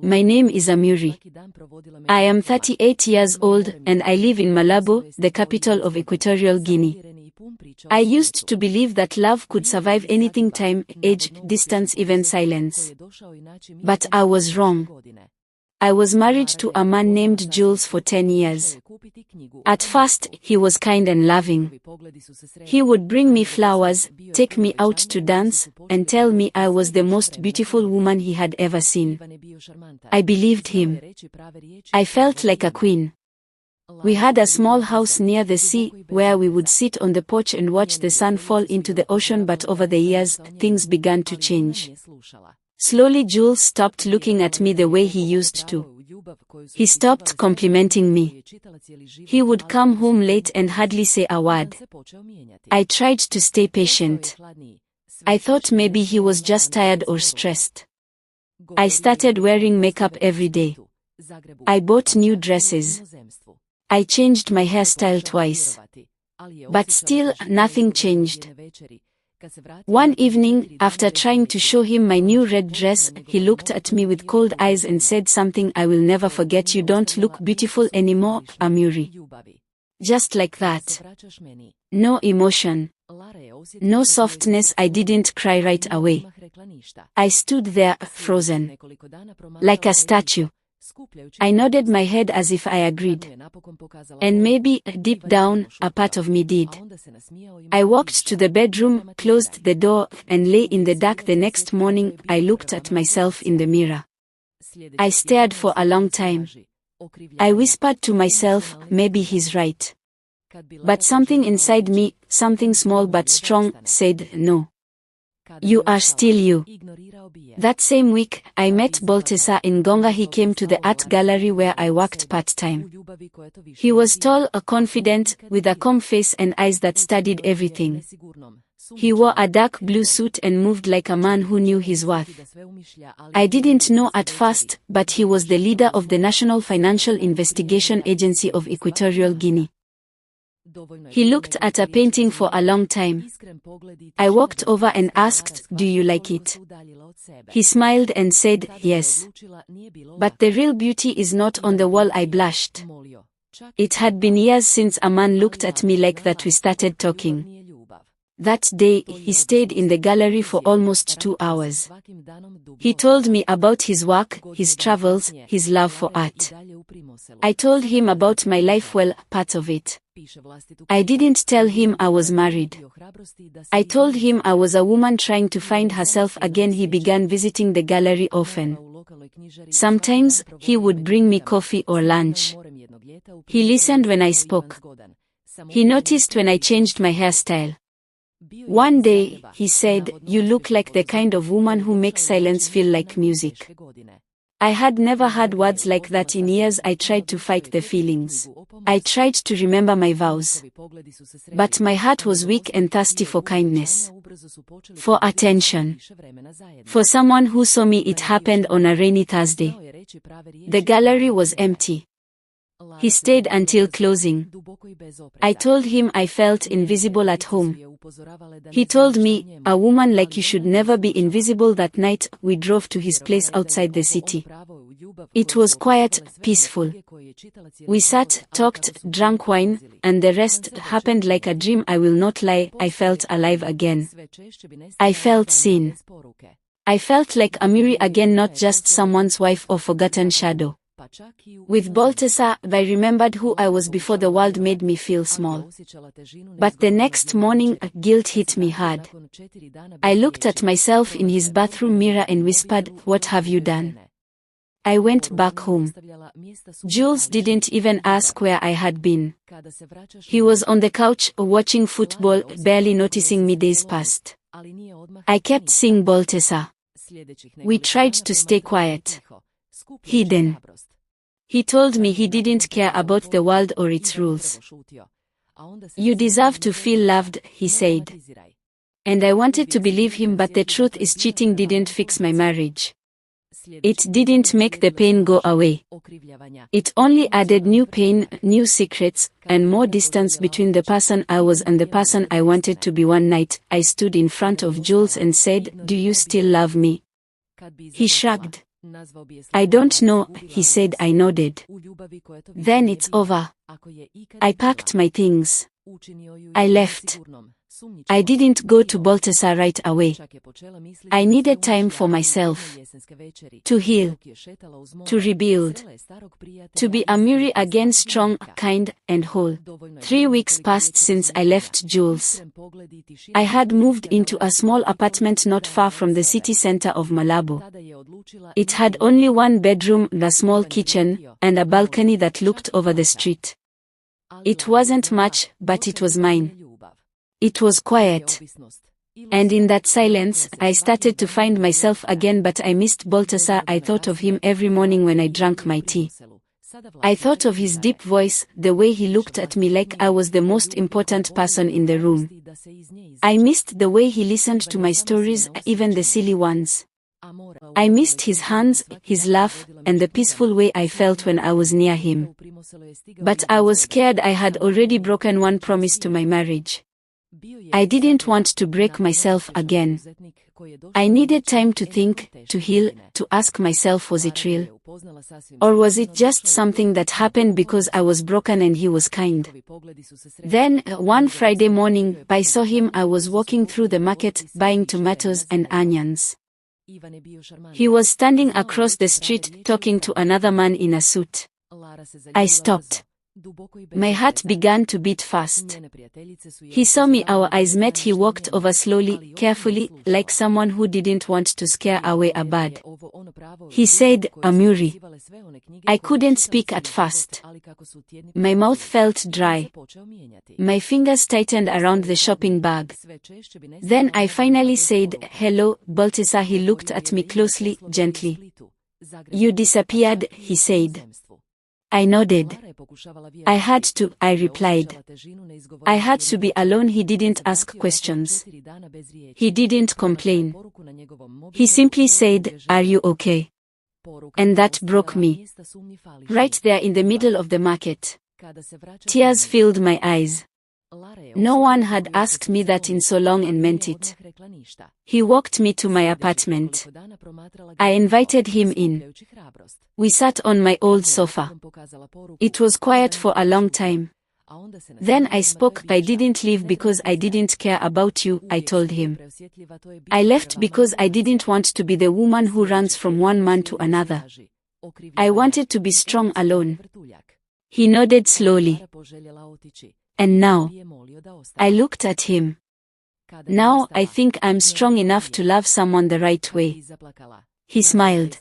My name is Amuri. I am 38 years old and I live in Malabo, the capital of Equatorial Guinea. I used to believe that love could survive anything: time, age, distance, even silence. But I was wrong. I was married to a man named Jules for 10 years. At first, he was kind and loving. He would bring me flowers, take me out to dance, and tell me I was the most beautiful woman he had ever seen. I believed him. I felt like a queen. We had a small house near the sea, where we would sit on the porch and watch the sun fall into the ocean, but over the years, things began to change. Slowly Jules stopped looking at me the way he used to. He stopped complimenting me. He would come home late and hardly say a word. I tried to stay patient. I thought maybe he was just tired or stressed. I started wearing makeup every day. I bought new dresses. I changed my hairstyle twice. But still, nothing changed. One evening, after trying to show him my new red dress, he looked at me with cold eyes and said something I will never forget: "You don't look beautiful anymore, Amuri." Just like that. No emotion. No softness. I didn't cry right away. I stood there, frozen. Like a statue. I nodded my head as if I agreed. And maybe, deep down, a part of me did. I walked to the bedroom, closed the door, and lay in the dark. The next morning, I looked at myself in the mirror. I stared for a long time. I whispered to myself, maybe he's right. But something inside me, something small but strong, said no. You are still you. That same week, I met Balthazar in Gonga. He came to the art gallery where I worked part-time. He was tall, confident, with a calm face and eyes that studied everything. He wore a dark blue suit and moved like a man who knew his worth. I didn't know at first, but he was the leader of the National Financial Investigation Agency of Equatorial Guinea. He looked at a painting for a long time. I walked over and asked, "Do you like it?" He smiled and said, "Yes. But the real beauty is not on the wall." I blushed. It had been years since a man looked at me like that. We started talking. That day, he stayed in the gallery for almost 2 hours. He told me about his work, his travels, his love for art. I told him about my life, well, part of it. I didn't tell him I was married. I told him I was a woman trying to find herself again. He began visiting the gallery often. Sometimes, he would bring me coffee or lunch. He listened when I spoke. He noticed when I changed my hairstyle. One day, he said, "You look like the kind of woman who makes silence feel like music." I had never heard words like that in years. I tried to fight the feelings. I tried to remember my vows. But my heart was weak and thirsty for kindness. For attention. For someone who saw me. It happened on a rainy Thursday. The gallery was empty. He stayed until closing. I told him I felt invisible at home. He told me, "A woman like you should never be invisible." That night, we drove to his place outside the city. It was quiet, peaceful. We sat, talked, drank wine, and the rest happened like a dream. I will not lie, I felt alive again. I felt seen. I felt like Amuri again, not just someone's wife or forgotten shadow. With Balthazar, I remembered who I was before. The world made me feel small. But the next morning, guilt hit me hard. I looked at myself in his bathroom mirror and whispered, "What have you done?" I went back home. Jules didn't even ask where I had been. He was on the couch, watching football, barely noticing me. Days passed. I kept seeing Balthazar. We tried to stay quiet. Hidden. He told me he didn't care about the world or its rules. "You deserve to feel loved," he said. And I wanted to believe him, but the truth is, cheating didn't fix my marriage. It didn't make the pain go away. It only added new pain, new secrets, and more distance between the person I was and the person I wanted to be. One night, I stood in front of Jules and said, "Do you still love me?" He shrugged. I don't know, he said. I nodded. Then it's over. I packed my things. I left. I didn't go to Balthasar right away. I needed time for myself. To heal. To rebuild. To be Amuri again, strong, kind, and whole. 3 weeks passed since I left Jules. I had moved into a small apartment not far from the city center of Malabo. It had only 1 bedroom, a small kitchen, and a balcony that looked over the street. It wasn't much, but it was mine. It was quiet. And in that silence, I started to find myself again, but I missed Balthasar. I thought of him every morning when I drank my tea. I thought of his deep voice, the way he looked at me like I was the most important person in the room. I missed the way he listened to my stories, even the silly ones. I missed his hands, his laugh, and the peaceful way I felt when I was near him. But I was scared. I had already broken one promise to my marriage. I didn't want to break myself again. I needed time to think, to heal, to ask myself, was it real? Or was it just something that happened because I was broken and he was kind? Then, one Friday morning, I saw him. I was walking through the market, buying tomatoes and onions. He was standing across the street, talking to another man in a suit. I stopped. My heart began to beat fast. He saw me, our eyes met. He walked over slowly, carefully, like someone who didn't want to scare away a bird. He said, Amuri. I couldn't speak at first. My mouth felt dry. My fingers tightened around the shopping bag. Then I finally said, hello, Balthasar. He looked at me closely, gently. You disappeared, he said. I nodded. I had to, I replied. I had to be alone. He didn't ask questions. He didn't complain. He simply said, are you okay? And that broke me. Right there in the middle of the market. Tears filled my eyes. No one had asked me that in so long and meant it. He walked me to my apartment. I invited him in. We sat on my old sofa. It was quiet for a long time. Then I spoke. I didn't leave because I didn't care about you, I told him. I left because I didn't want to be the woman who runs from one man to another. I wanted to be strong alone. He nodded slowly. And now, I looked at him. Now I think I'm strong enough to love someone the right way. He smiled.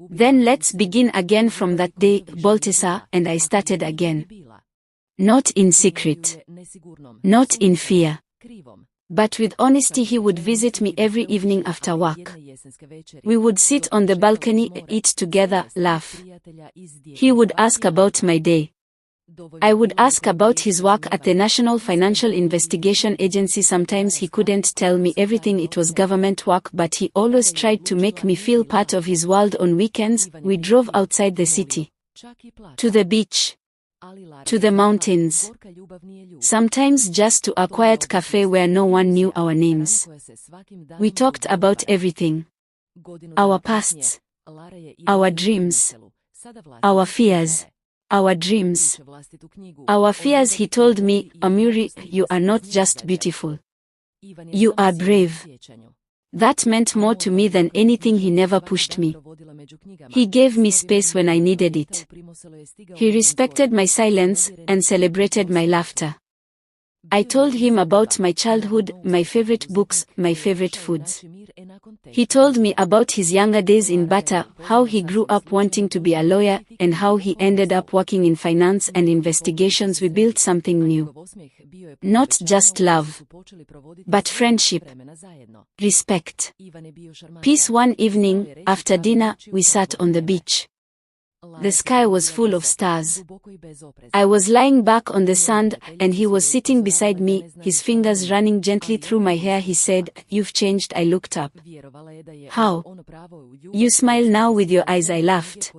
Then let's begin again. From that day, Balthasar and I started again. Not in secret. Not in fear. But with honesty. He would visit me every evening after work. We would sit on the balcony, eat together, laugh. He would ask about my day. I would ask about his work at the National Financial Investigation Agency. Sometimes he couldn't tell me everything. It was government work, but he always tried to make me feel part of his world. On weekends, we drove outside the city. To the beach. To the mountains. Sometimes just to a quiet cafe where no one knew our names. We talked about everything. Our pasts. Our dreams. Our fears. Our dreams. Our fears. He told me, Amuri, you are not just beautiful. You are brave. That meant more to me than anything. He never pushed me. He gave me space when I needed it. He respected my silence and celebrated my laughter. I told him about my childhood, my favorite books, my favorite foods. He told me about his younger days in Bata, how he grew up wanting to be a lawyer, and how he ended up working in finance and investigations. We built something new. Not just love, but friendship, respect, peace. One evening, after dinner, we sat on the beach. The sky was full of stars. I was lying back on the sand, and he was sitting beside me, his fingers running gently through my hair. He said, "You've changed." I looked up. "How? You smile now with your eyes." I laughed.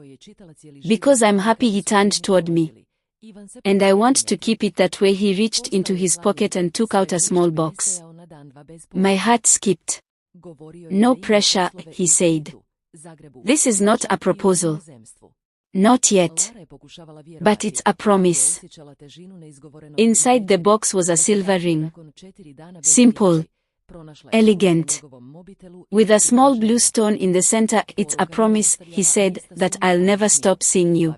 "Because I'm happy." He turned toward me. "And I want to keep it that way." He reached into his pocket and took out a small box. My heart skipped. "No pressure," he said. This is not a proposal. Not yet. But it's a promise. Inside the box was a silver ring. Simple. Elegant. With a small blue stone in the center. It's a promise, he said, that I'll never stop seeing you.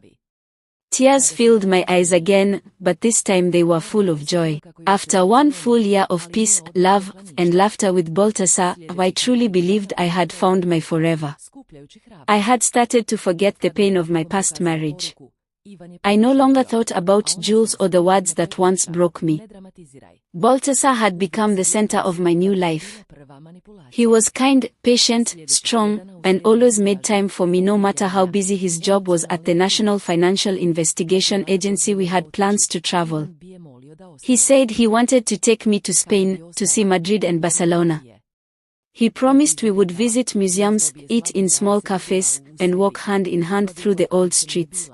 Tears filled my eyes again, but this time they were full of joy. After 1 full year of peace, love, and laughter with Baltasar, I truly believed I had found my forever. I had started to forget the pain of my past marriage. I no longer thought about Jules or the words that once broke me. Baltasar had become the center of my new life. He was kind, patient, strong, and always made time for me no matter how busy his job was at the National Financial Investigation Agency. We had plans to travel. He said he wanted to take me to Spain, to see Madrid and Barcelona. He promised we would visit museums, eat in small cafes, and walk hand in hand through the old streets.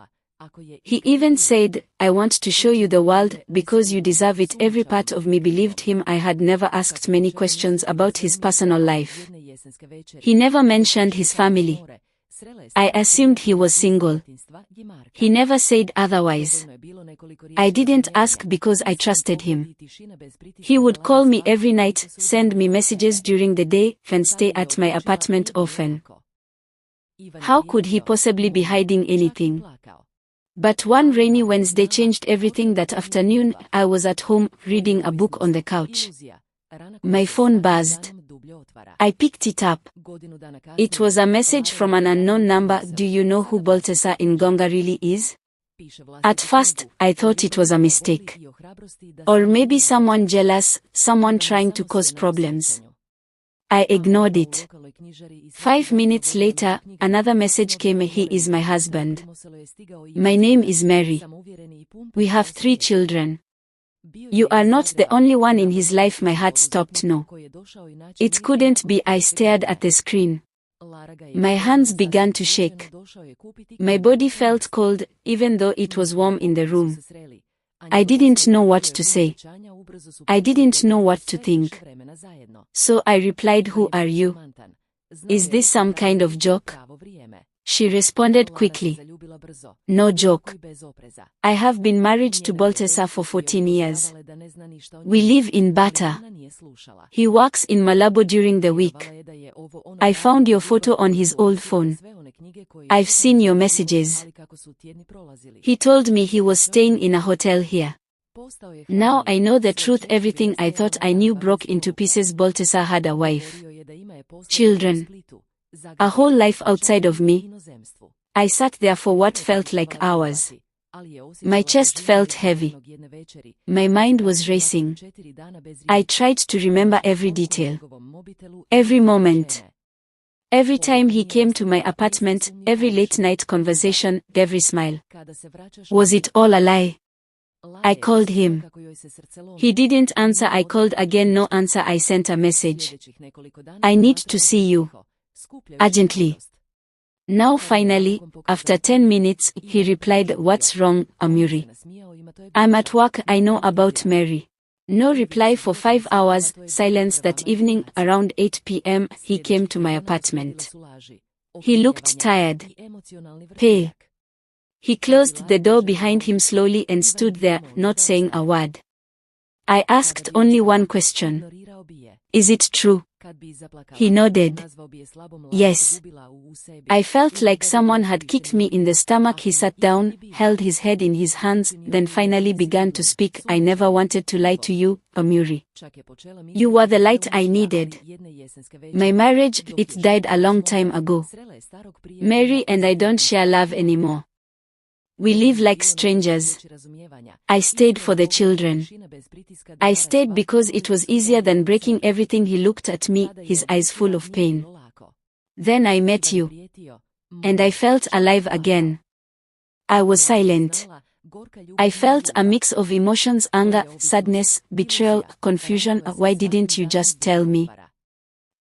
He even said, I want to show you the world, because you deserve it. Every part of me believed him. I had never asked many questions about his personal life. He never mentioned his family. I assumed he was single. He never said otherwise. I didn't ask because I trusted him. He would call me every night, send me messages during the day, and stay at my apartment often. How could he possibly be hiding anything? But one rainy Wednesday changed everything. That afternoon, I was at home, reading a book on the couch. My phone buzzed. I picked it up. It was a message from an unknown number. Do you know who Baltasar Ingonga really is? At first, I thought it was a mistake. Or maybe someone jealous, someone trying to cause problems. I ignored it. 5 minutes later, another message came. He is my husband. My name is Mary. We have 3 children. You are not the only one in his life. My heart stopped. No. It couldn't be. I stared at the screen. My hands began to shake. My body felt cold, even though it was warm in the room. I didn't know what to say. I didn't know what to think. So I replied, who are you? Is this some kind of joke? She responded quickly. No joke. I have been married to Baltasar for 14 years. We live in Bata. He works in Malabo during the week. I found your photo on his old phone. I've seen your messages. He told me he was staying in a hotel here. Now I know the truth. Everything I thought I knew broke into pieces. Baltasar had a wife, children, a whole life outside of me. I sat there for what felt like hours. My chest felt heavy. My mind was racing. I tried to remember every detail, every moment. Every time he came to my apartment, every late-night conversation, every smile. Was it all a lie? I called him. He didn't answer. I called again. No answer. I sent a message. I need to see you. Urgently. Now finally, after 10 minutes, he replied, what's wrong, Amuri? I'm at work. I know about Mary. No reply for 5 hours, silence. That evening, around 8 p.m., he came to my apartment. He looked tired, pale. He closed the door behind him slowly and stood there, not saying a word. I asked only one question. Is it true? He nodded. Yes. I felt like someone had kicked me in the stomach. He sat down, held his head in his hands, then finally began to speak. I never wanted to lie to you, Amuri. You were the light I needed. My marriage, it died a long time ago. Mary and I don't share love anymore. We live like strangers. I stayed for the children. I stayed because it was easier than breaking everything. He looked at me, his eyes full of pain. Then I met you. And I felt alive again. I was silent. I felt a mix of emotions: anger, sadness, betrayal, confusion. Why didn't you just tell me?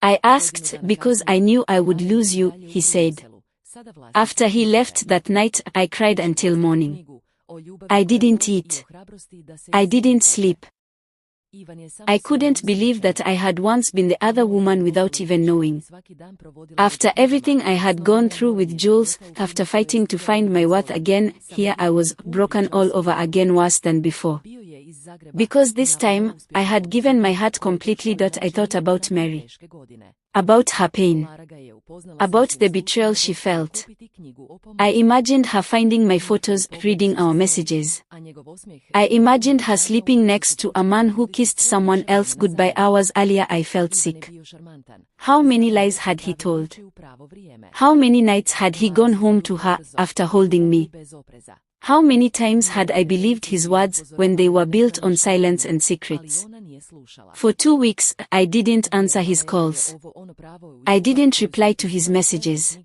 I asked because I knew I would lose you, he said. After he left that night, I cried until morning. I didn't eat. I didn't sleep. I couldn't believe that I had once been the other woman without even knowing. After everything I had gone through with Jules, after fighting to find my worth again, here I was, broken all over again, worse than before. Because this time, I had given my heart completely. I thought about Mary. About her pain. About the betrayal she felt. I imagined her finding my photos, reading our messages. I imagined her sleeping next to a man who kissed someone else goodbye hours earlier. I felt sick. How many lies had he told? How many nights had he gone home to her after holding me? How many times had I believed his words when they were built on silence and secrets? For 2 weeks, I didn't answer his calls. I didn't reply to his messages.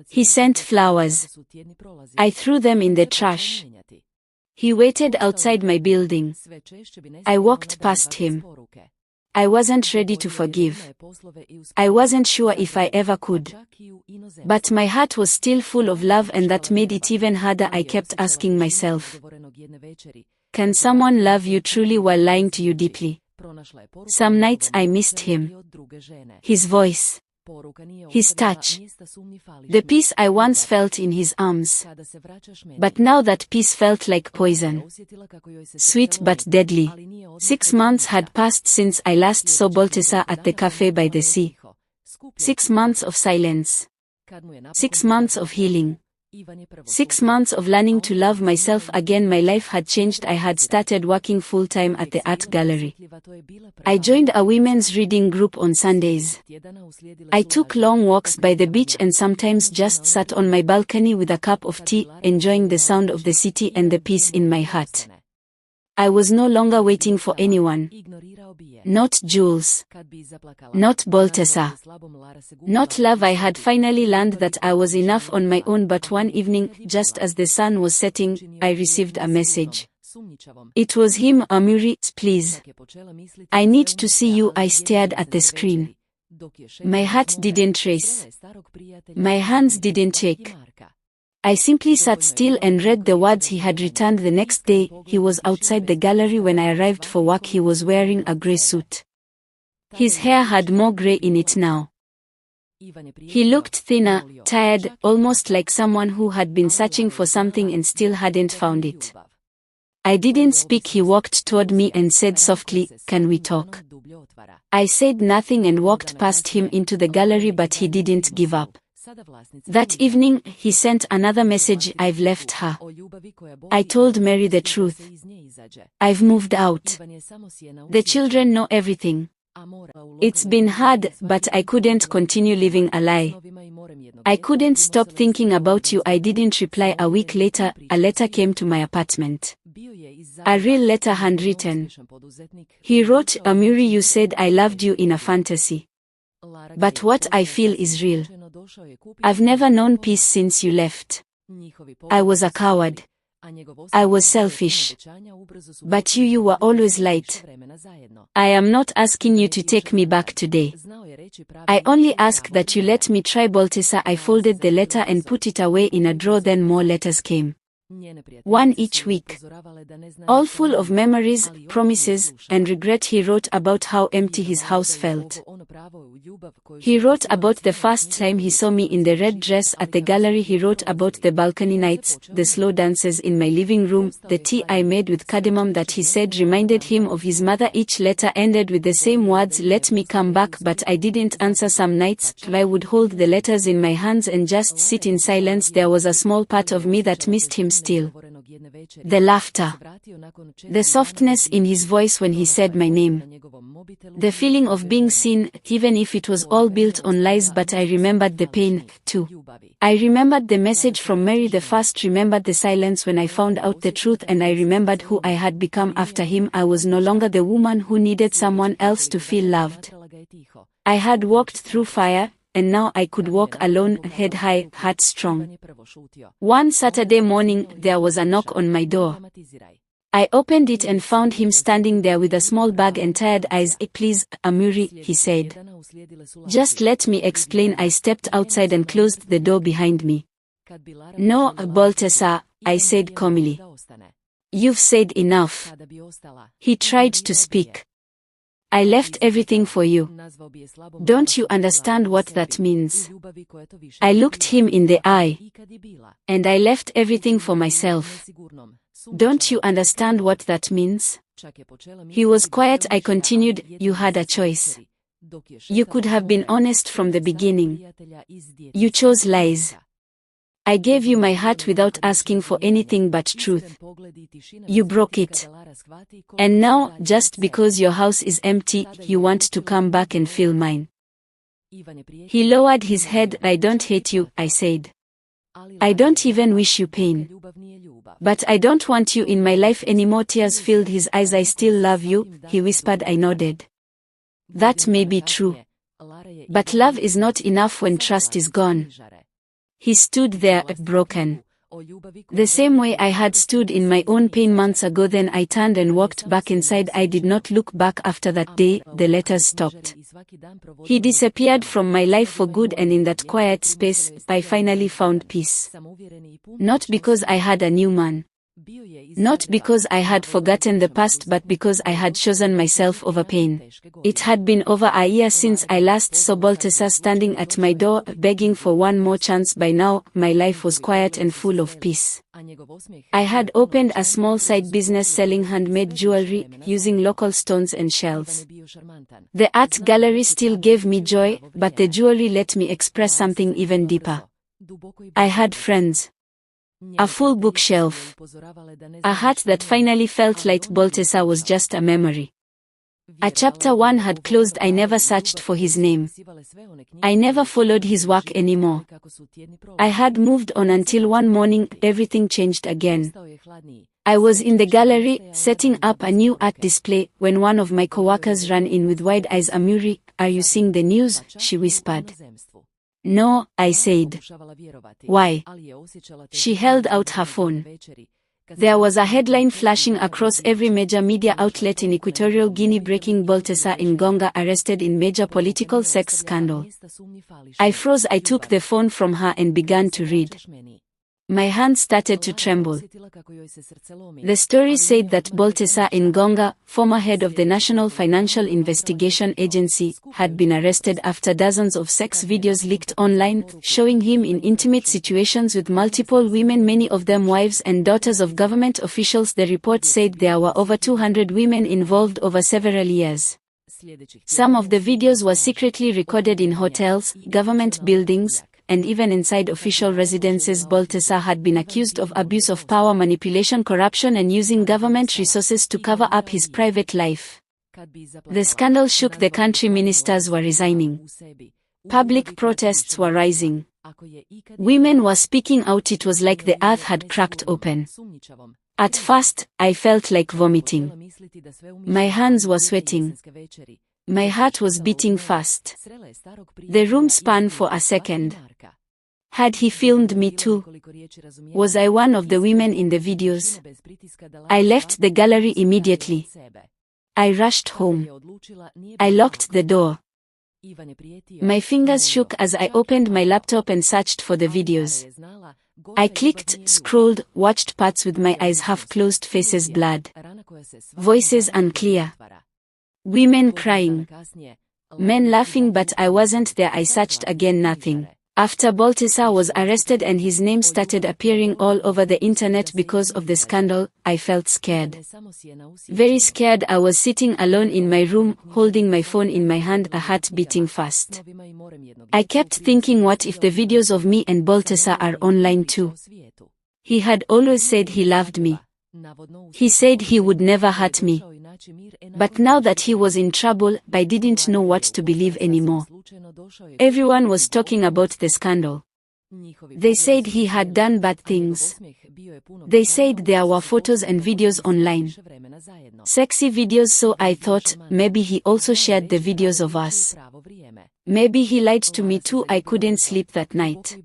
He sent flowers. I threw them in the trash. He waited outside my building. I walked past him. I wasn't ready to forgive. I wasn't sure if I ever could. But my heart was still full of love, and that made it even harder. I kept asking myself, can someone love you truly while lying to you deeply? Some nights I missed him. His voice. His touch. The peace I once felt in his arms. But now that peace felt like poison. Sweet but deadly. 6 months had passed since I last saw Balthasar at the cafe by the sea. 6 months of silence. 6 months of healing. 6 months of learning to love myself again. My life had changed. I had started working full-time at the art gallery. I joined a women's reading group on Sundays. I took long walks by the beach and sometimes just sat on my balcony with a cup of tea, enjoying the sound of the city and the peace in my heart. I was no longer waiting for anyone. Not Jules. Not Balthasar. Not love. I had finally learned that I was enough on my own. But one evening, just as the sun was setting, I received a message. It was him. Amuri, please. I need to see you. I stared at the screen. My heart didn't race. My hands didn't shake. I simply sat still and read the words he had written. The next day, he was outside the gallery when I arrived for work. He was wearing a grey suit. His hair had more grey in it now. He looked thinner, tired, almost like someone who had been searching for something and still hadn't found it. I didn't speak. He walked toward me and said softly, "Can we talk?" I said nothing and walked past him into the gallery, but he didn't give up. That evening, he sent another message. I've left her. I told Mary the truth. I've moved out. The children know everything. It's been hard, but I couldn't continue living a lie. I couldn't stop thinking about you. I didn't reply. A week later, a letter came to my apartment. A real letter, handwritten. He wrote, "Amuri, you said I loved you in a fantasy. But what I feel is real. I've never known peace since you left. I was a coward. I was selfish. But you were always light. I am not asking you to take me back today. I only ask that you let me try." Balthasar. I folded the letter and put it away in a drawer. Then more letters came. One each week. All full of memories, promises, and regret. He wrote about how empty his house felt. He wrote about the first time he saw me in the red dress at the gallery. He wrote about the balcony nights, the slow dances in my living room, the tea I made with cardamom that he said reminded him of his mother. Each letter ended with the same words, "Let me come back," but I didn't answer. Some nights, I would hold the letters in my hands and just sit in silence. There was a small part of me that missed him still. The laughter. The softness in his voice when he said my name. The feeling of being seen, even if it was all built on lies. But I remembered the pain, too. I remembered the message from Mary the first, remembered the silence when I found out the truth, and I remembered who I had become after him. I was no longer the woman who needed someone else to feel loved. I had walked through fire, and now I could walk alone, head high, heart strong. One Saturday morning, there was a knock on my door. I opened it and found him standing there with a small bag and tired eyes. "Please, Amuri," he said. "Just let me explain." I stepped outside and closed the door behind me. "No, Balthasar," I said calmly. You've said enough. He tried to speak. I left everything for you. Don't you understand what that means? I looked him in the eye. And I left everything for myself. Don't you understand what that means? He was quiet. I continued, you had a choice. You could have been honest from the beginning. You chose lies. I gave you my heart without asking for anything but truth. You broke it. And now, just because your house is empty, you want to come back and fill mine. He lowered his head. I don't hate you, I said. I don't even wish you pain. But I don't want you in my life anymore. Tears filled his eyes. I still love you, he whispered. I nodded. That may be true. But love is not enough when trust is gone. He stood there, broken. The same way I had stood in my own pain months ago. Then I turned and walked back inside. I did not look back after that day. The letters stopped. He disappeared from my life for good, and in that quiet space, I finally found peace. Not because I had a new man. Not because I had forgotten the past, but because I had chosen myself over pain. It had been over a year since I last saw Balthasar standing at my door, begging for one more chance. By now, my life was quiet and full of peace. I had opened a small side business selling handmade jewelry, using local stones and shells. The art gallery still gave me joy, but the jewelry let me express something even deeper. I had friends. A full bookshelf. A heart that finally felt light. Balthasar was just a memory. A chapter 1 had closed. I never searched for his name. I never followed his work anymore. I had moved on until one morning, everything changed again. I was in the gallery, setting up a new art display, when one of my coworkers ran in with wide eyes. Amuri, are you seeing the news? She whispered. No, I said. Why? She held out her phone. There was a headline flashing across every major media outlet in Equatorial Guinea: breaking, Balthasar Ngonga arrested in major political sex scandal. I froze. I took the phone from her and began to read. My hand started to tremble. The story said that Balthasar Ngonga, former head of the National Financial Investigation Agency, had been arrested after dozens of sex videos leaked online, showing him in intimate situations with multiple women, many of them wives and daughters of government officials. The report said there were over 200 women involved over several years. Some of the videos were secretly recorded in hotels, government buildings, and even inside official residences. Balthasar had been accused of abuse of power, manipulation, corruption, and using government resources to cover up his private life. The scandal shook the country. Ministers were resigning. Public protests were rising. Women were speaking out. It was like the earth had cracked open. At first, I felt like vomiting. My hands were sweating. My heart was beating fast. The room spun for a second. Had he filmed me too? Was I one of the women in the videos? I left the gallery immediately. I rushed home. I locked the door. My fingers shook as I opened my laptop and searched for the videos. I clicked, scrolled, watched parts with my eyes half closed, faces blurred. Voices unclear. Women crying. Men laughing, but I wasn't there. I searched again, nothing. After Balthasar was arrested and his name started appearing all over the internet because of the scandal, I felt scared. Very scared. I was sitting alone in my room, holding my phone in my hand, a heart beating fast. I kept thinking, what if the videos of me and Balthasar are online too? He had always said he loved me. He said he would never hurt me. But now that he was in trouble, I didn't know what to believe anymore. Everyone was talking about the scandal. They said he had done bad things. They said there were photos and videos online. Sexy videos, so I thought, maybe he also shared the videos of us. Maybe he lied to me too. I couldn't sleep that night.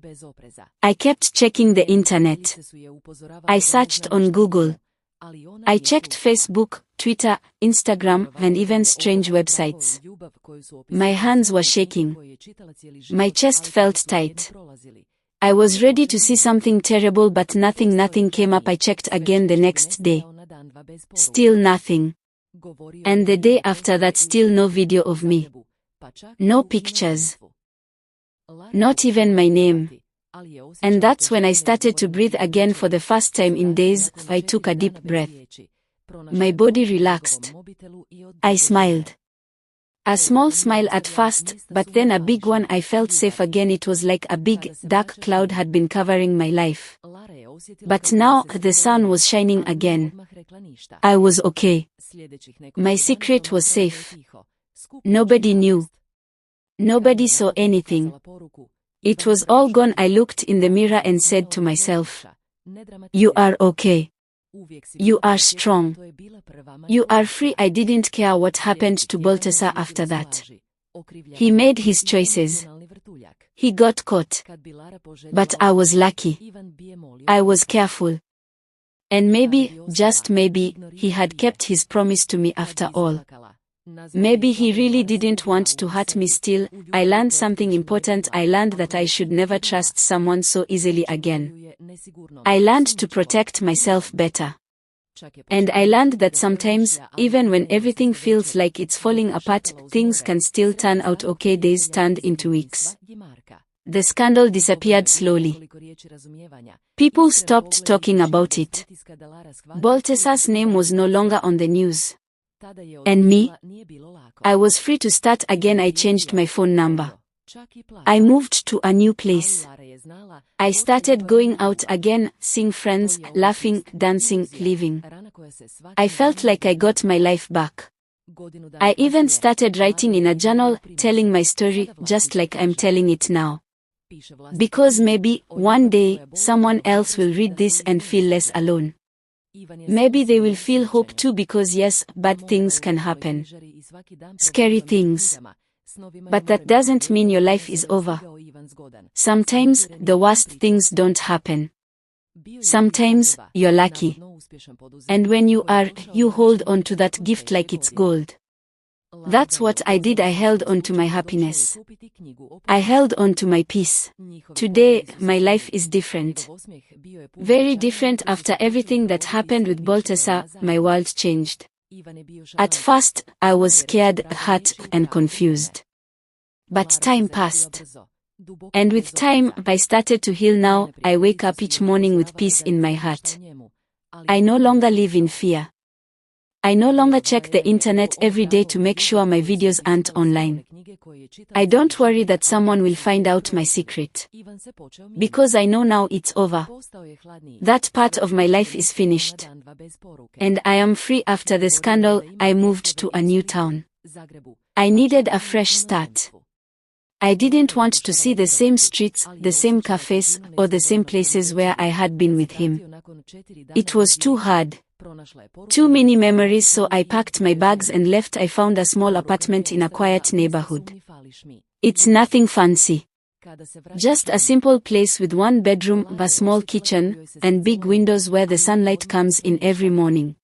I kept checking the internet. I searched on Google. I checked Facebook, Twitter, Instagram, and even strange websites. My hands were shaking. My chest felt tight. I was ready to see something terrible, but nothing came up. I checked again the next day. Still nothing. And the day after that, still no video of me. No pictures. Not even my name. And that's when I started to breathe again for the first time in days. I took a deep breath. My body relaxed. I smiled. A small smile at first, but then a big one. I felt safe again. It was like a big, dark cloud had been covering my life. But now, the sun was shining again. I was okay. My secret was safe. Nobody knew. Nobody saw anything. It was all gone. I looked in the mirror and said to myself, "You are okay. You are strong. You are free." I didn't care what happened to Baltasar after that. He made his choices. He got caught. But I was lucky. I was careful. And maybe, just maybe, he had kept his promise to me after all. Maybe he really didn't want to hurt me. Still, I learned something important. I learned that I should never trust someone so easily again. I learned to protect myself better. And I learned that sometimes, even when everything feels like it's falling apart, things can still turn out okay. Days turned into weeks. The scandal disappeared slowly. People stopped talking about it. Baltasar's name was no longer on the news. And me? I was free to start again. I changed my phone number. I moved to a new place. I started going out again, seeing friends, laughing, dancing, living. I felt like I got my life back. I even started writing in a journal, telling my story, just like I'm telling it now. Because maybe, one day, someone else will read this and feel less alone. Maybe they will feel hope too, because yes, bad things can happen. Scary things. But that doesn't mean your life is over. Sometimes, the worst things don't happen. Sometimes, you're lucky. And when you are, you hold on to that gift like it's gold. That's what I did. I held on to my happiness. I held on to my peace. Today, my life is different. Very different. After everything that happened with Baltasar, my world changed. At first, I was scared, hurt, and confused. But time passed. And with time, I started to heal. Now, I wake up each morning with peace in my heart. I no longer live in fear. I no longer check the internet every day to make sure my videos aren't online. I don't worry that someone will find out my secret. Because I know now it's over. That part of my life is finished. And I am free. After the scandal, I moved to a new town. I needed a fresh start. I didn't want to see the same streets, the same cafes, or the same places where I had been with him. It was too hard. Too many memories, so I packed my bags and left. I found a small apartment in a quiet neighborhood. It's nothing fancy. Just a simple place with one bedroom, a small kitchen, and big windows where the sunlight comes in every morning.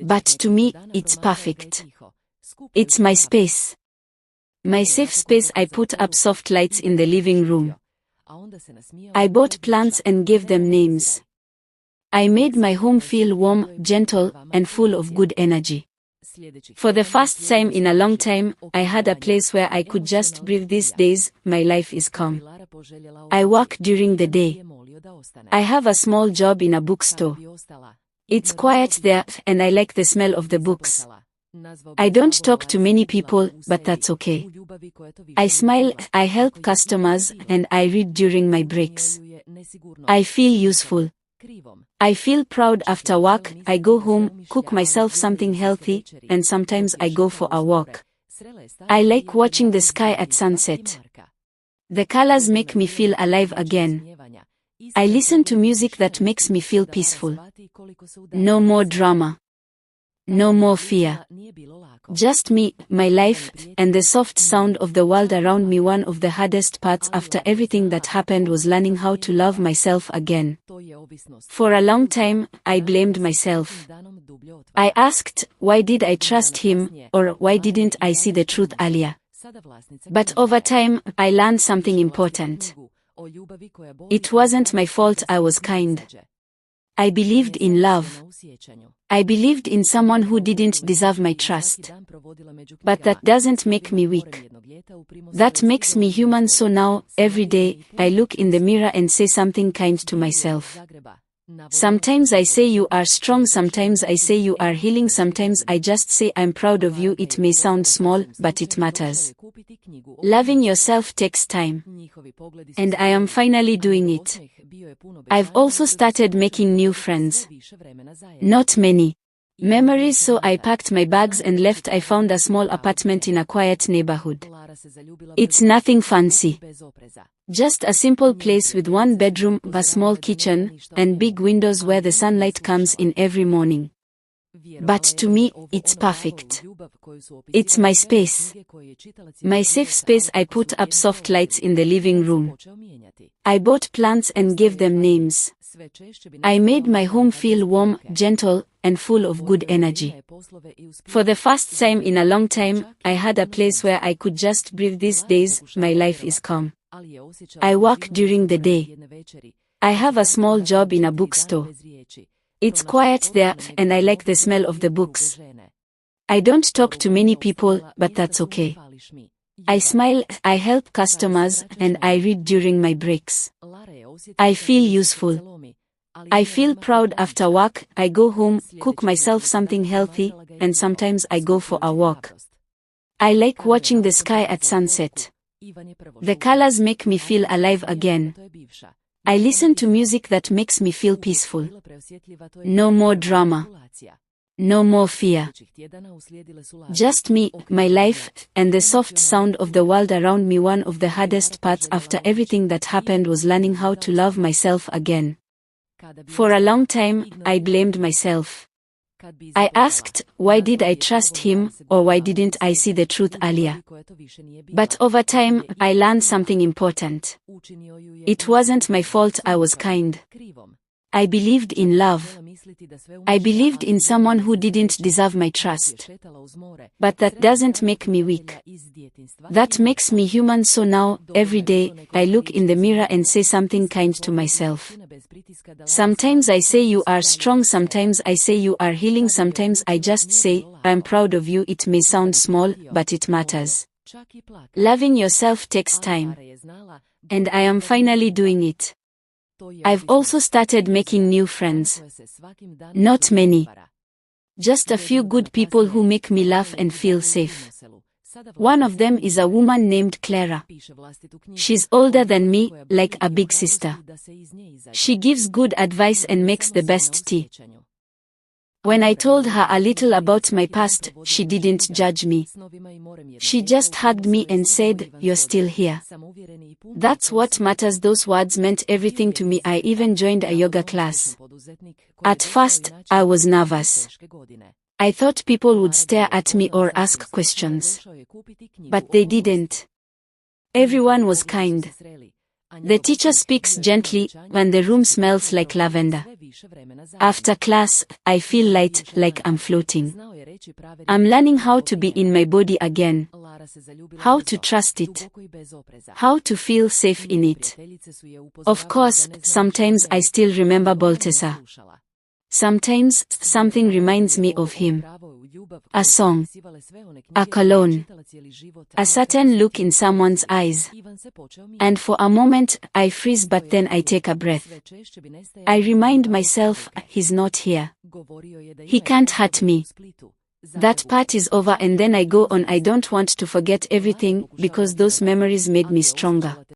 But to me, it's perfect. It's my space. My safe space. I put up soft lights in the living room. I bought plants and gave them names. I made my home feel warm, gentle, and full of good energy. For the first time in a long time, I had a place where I could just breathe. These days, my life is calm. I work during the day. I have a small job in a bookstore. It's quiet there, and I like the smell of the books. I don't talk to many people, but that's okay. I smile, I help customers, and I read during my breaks. I feel useful. I feel proud after work. I go home, cook myself something healthy, and sometimes I go for a walk. I like watching the sky at sunset. The colors make me feel alive again. I listen to music that makes me feel peaceful. No more drama. No more fear. Just me, my life, and the soft sound of the world around me. One of the hardest parts after everything that happened was learning how to love myself again. For a long time, I blamed myself. I asked, why did I trust him, or why didn't I see the truth earlier? But over time, I learned something important. It wasn't my fault. I was kind. I believed in love. I believed in someone who didn't deserve my trust. But that doesn't make me weak. That makes me human, so now, every day, I look in the mirror and say something kind to myself. Sometimes I say you are strong, sometimes I say you are healing, sometimes I just say I'm proud of you. It may sound small, but it matters. Loving yourself takes time. And I am finally doing it. I've also started making new friends. Not many. Memories, so I packed my bags and left. I found a small apartment in a quiet neighborhood. It's nothing fancy. Just a simple place with one bedroom, a small kitchen, and big windows where the sunlight comes in every morning. But to me, it's perfect. It's my space. My safe space. I put up soft lights in the living room. I bought plants and gave them names. I made my home feel warm, gentle, and full of good energy. For the first time in a long time, I had a place where I could just breathe. These days, my life is calm. I work during the day. I have a small job in a bookstore. It's quiet there, and I like the smell of the books. I don't talk to many people, but that's okay. I smile, I help customers, and I read during my breaks. I feel useful. I feel proud after work. I go home, cook myself something healthy, and sometimes I go for a walk. I like watching the sky at sunset. The colors make me feel alive again. I listen to music that makes me feel peaceful. No more drama. No more fear. Just me, my life, and the soft sound of the world around me. One of the hardest parts after everything that happened was learning how to love myself again. For a long time, I blamed myself. I asked, why did I trust him, or why didn't I see the truth earlier? But over time, I learned something important. It wasn't my fault. I was kind. I believed in love. I believed in someone who didn't deserve my trust. But that doesn't make me weak. That makes me human, so now, every day, I look in the mirror and say something kind to myself. Sometimes I say you are strong, sometimes I say you are healing, sometimes I just say, I'm proud of you. It may sound small, but it matters. Loving yourself takes time. And I am finally doing it. I've also started making new friends. Not many. Just a few good people who make me laugh and feel safe. One of them is a woman named Clara. She's older than me, like a big sister. She gives good advice and makes the best tea. When I told her a little about my past, she didn't judge me. She just hugged me and said, "You're still here." That's what matters. Those words meant everything to me. I even joined a yoga class. At first, I was nervous. I thought people would stare at me or ask questions. But they didn't. Everyone was kind. The teacher speaks gently, when the room smells like lavender. After class, I feel light, like I'm floating. I'm learning how to be in my body again. How to trust it. How to feel safe in it. Of course, sometimes I still remember Balthasar. Sometimes, something reminds me of him. A song. A cologne. A certain look in someone's eyes. And for a moment, I freeze, but then I take a breath. I remind myself, he's not here. He can't hurt me. That part is over, and then I go on. I don't want to forget everything, because those memories made me stronger.